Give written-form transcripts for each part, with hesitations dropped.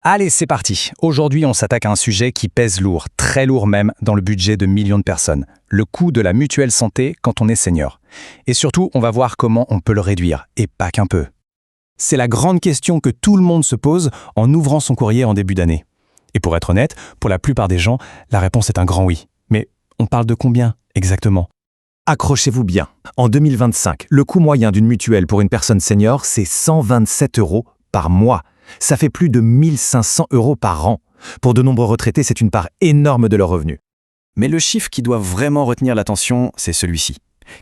Allez, c'est parti. Aujourd'hui, on s'attaque à un sujet qui pèse lourd, très lourd même, dans le budget de millions de personnes. Le coût de la mutuelle santé quand on est senior. Et surtout, on va voir comment on peut le réduire, et pas qu'un peu. C'est la grande question que tout le monde se pose en ouvrant son courrier en début d'année. Et pour être honnête, pour la plupart des gens, la réponse est un grand oui. Mais on parle de combien exactement? Accrochez-vous bien. En 2025, le coût moyen d'une mutuelle pour une personne senior, c'est 127 € par mois. Ça fait plus de 1500 € par an. Pour de nombreux retraités, c'est une part énorme de leurs revenus. Mais le chiffre qui doit vraiment retenir l'attention, c'est celui-ci.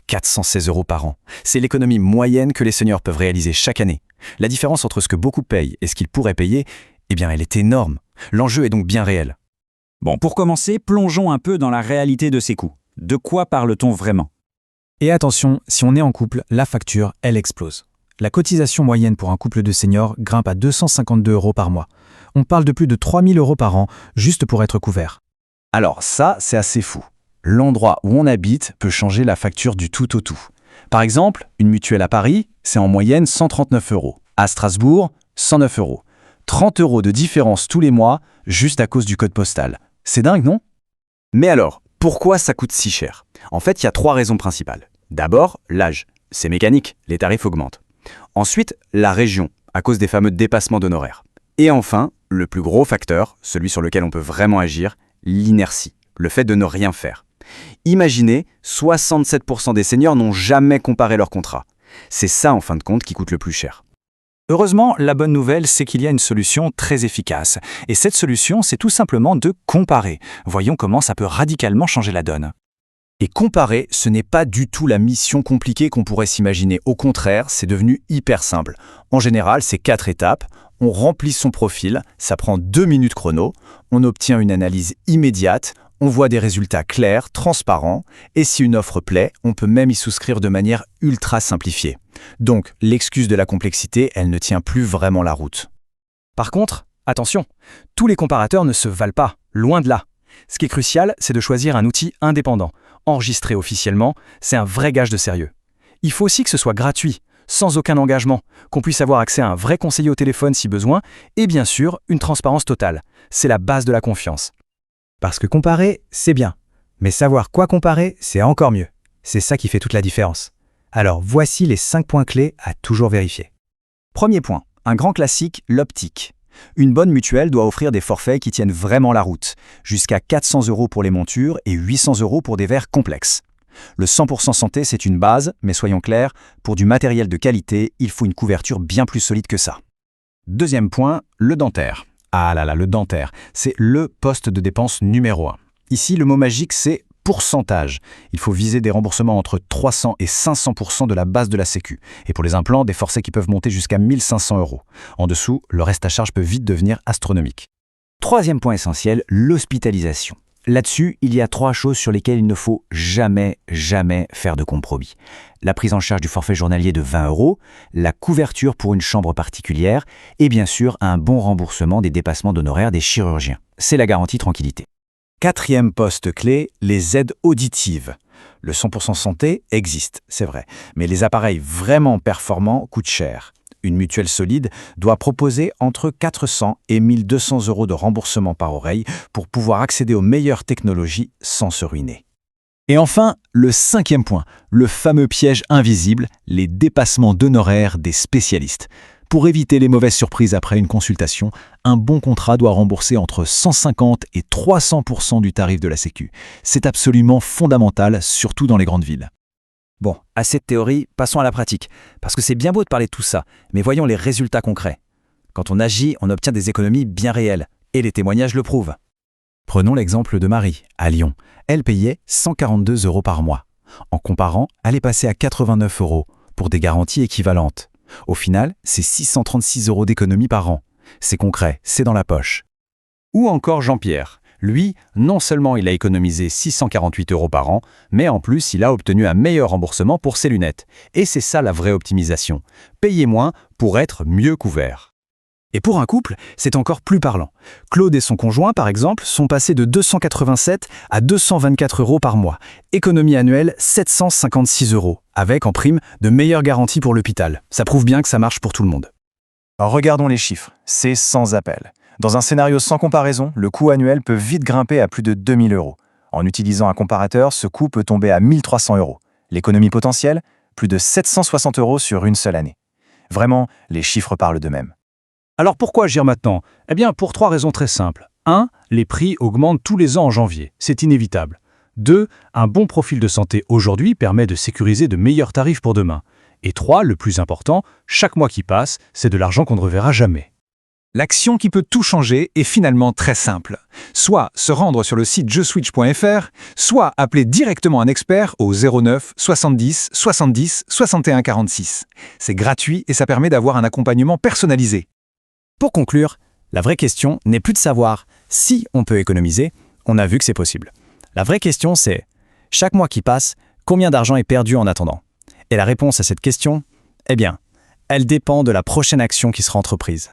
416 € par an. C'est l'économie moyenne que les seniors peuvent réaliser chaque année. La différence entre ce que beaucoup payent et ce qu'ils pourraient payer, eh bien, elle est énorme. L'enjeu est donc bien réel. Bon, pour commencer, plongeons un peu dans la réalité de ces coûts. De quoi parle-t-on vraiment? Et attention, si on est en couple, la facture, elle explose. La cotisation moyenne pour un couple de seniors grimpe à 252 € par mois. On parle de plus de 3000 € par an, juste pour être couvert. Alors ça, c'est assez fou. L'endroit où on habite peut changer la facture du tout au tout. Par exemple, une mutuelle à Paris, c'est en moyenne 139 €. À Strasbourg, 109 €. 30 € de différence tous les mois, juste à cause du code postal. C'est dingue, non? Mais alors, pourquoi ça coûte si cher? En fait, il y a 3 raisons principales. D'abord, l'âge. C'est mécanique, les tarifs augmentent. Ensuite, la région, à cause des fameux dépassements d'honoraires. Et enfin, le plus gros facteur, celui sur lequel on peut vraiment agir, l'inertie, le fait de ne rien faire. Imaginez, 67% des seniors n'ont jamais comparé leur contrat. C'est ça, en fin de compte, qui coûte le plus cher. Heureusement, la bonne nouvelle, c'est qu'il y a une solution très efficace. Et cette solution, c'est tout simplement de comparer. Voyons comment ça peut radicalement changer la donne. Et comparer, ce n'est pas du tout la mission compliquée qu'on pourrait s'imaginer. Au contraire, c'est devenu hyper simple. En général, c'est 4 étapes. On remplit son profil, ça prend 2 minutes chrono. On obtient une analyse immédiate. On voit des résultats clairs, transparents. Et si une offre plaît, on peut même y souscrire de manière ultra simplifiée. Donc, l'excuse de la complexité, elle ne tient plus vraiment la route. Par contre, attention, tous les comparateurs ne se valent pas, loin de là. Ce qui est crucial, c'est de choisir un outil indépendant, enregistré officiellement, c'est un vrai gage de sérieux. Il faut aussi que ce soit gratuit, sans aucun engagement, qu'on puisse avoir accès à un vrai conseiller au téléphone si besoin, et bien sûr, une transparence totale. C'est la base de la confiance. Parce que comparer, c'est bien, mais savoir quoi comparer, c'est encore mieux. C'est ça qui fait toute la différence. Alors voici les 5 points clés à toujours vérifier. Premier point, un grand classique, l'optique. Une bonne mutuelle doit offrir des forfaits qui tiennent vraiment la route, jusqu'à 400 € pour les montures et 800 € pour des verres complexes. Le 100% santé, c'est une base, mais soyons clairs, pour du matériel de qualité, il faut une couverture bien plus solide que ça. Deuxième point, le dentaire. Ah là là, le dentaire, c'est le poste de dépense numéro 1. Ici, le mot magique, c'est pourcentage. Il faut viser des remboursements entre 300 et 500% de la base de la Sécu. Et pour les implants, des forfaits qui peuvent monter jusqu'à 1500 €. En dessous, le reste à charge peut vite devenir astronomique. Troisième point essentiel, l'hospitalisation. Là-dessus, il y a 3 choses sur lesquelles il ne faut jamais faire de compromis. La prise en charge du forfait journalier de 20 €, la couverture pour une chambre particulière et bien sûr un bon remboursement des dépassements d'honoraires des chirurgiens. C'est la garantie tranquillité. Quatrième poste clé, les aides auditives. Le 100% santé existe, c'est vrai, mais les appareils vraiment performants coûtent cher. Une mutuelle solide doit proposer entre 400 et 1200 € de remboursement par oreille pour pouvoir accéder aux meilleures technologies sans se ruiner. Et enfin, le 5e point, le fameux piège invisible, les dépassements d'honoraires des spécialistes. Pour éviter les mauvaises surprises après une consultation, un bon contrat doit rembourser entre 150 et 300% du tarif de la Sécu. C'est absolument fondamental, surtout dans les grandes villes. Bon, assez de théorie, passons à la pratique. Parce que c'est bien beau de parler de tout ça, mais voyons les résultats concrets. Quand on agit, on obtient des économies bien réelles, et les témoignages le prouvent. Prenons l'exemple de Marie, à Lyon. Elle payait 142 € par mois. En comparant, elle est passée à 89 € pour des garanties équivalentes. Au final, c'est 636 € d'économie par an. C'est concret, c'est dans la poche. Ou encore Jean-Pierre. Lui, non seulement il a économisé 648 € par an, mais en plus il a obtenu un meilleur remboursement pour ses lunettes. Et c'est ça la vraie optimisation. Payer moins pour être mieux couvert. Et pour un couple, c'est encore plus parlant. Claude et son conjoint, par exemple, sont passés de 287 à 224 € par mois. Économie annuelle 756 €, avec en prime de meilleures garanties pour l'hôpital. Ça prouve bien que ça marche pour tout le monde. Alors regardons les chiffres, c'est sans appel. Dans un scénario sans comparaison, le coût annuel peut vite grimper à plus de 2000 euros. En utilisant un comparateur, ce coût peut tomber à 1300 euros. L'économie potentielle, plus de 760 euros sur une seule année. Vraiment, les chiffres parlent d'eux-mêmes. Alors pourquoi agir maintenant? Eh bien, pour 3 raisons très simples. 1. Les prix augmentent tous les ans en janvier. C'est inévitable. 2. Un bon profil de santé aujourd'hui permet de sécuriser de meilleurs tarifs pour demain. Et 3. Le plus important, chaque mois qui passe, c'est de l'argent qu'on ne reverra jamais. L'action qui peut tout changer est finalement très simple. Soit se rendre sur le sitejeswitch.fr, soit appeler directement un expert au 09 70 70 61 46. C'est gratuit et ça permet d'avoir un accompagnement personnalisé. Pour conclure, la vraie question n'est plus de savoir si on peut économiser, on a vu que c'est possible. La vraie question c'est, chaque mois qui passe, combien d'argent est perdu en attendant? Et la réponse à cette question, eh bien, elle dépend de la prochaine action qui sera entreprise.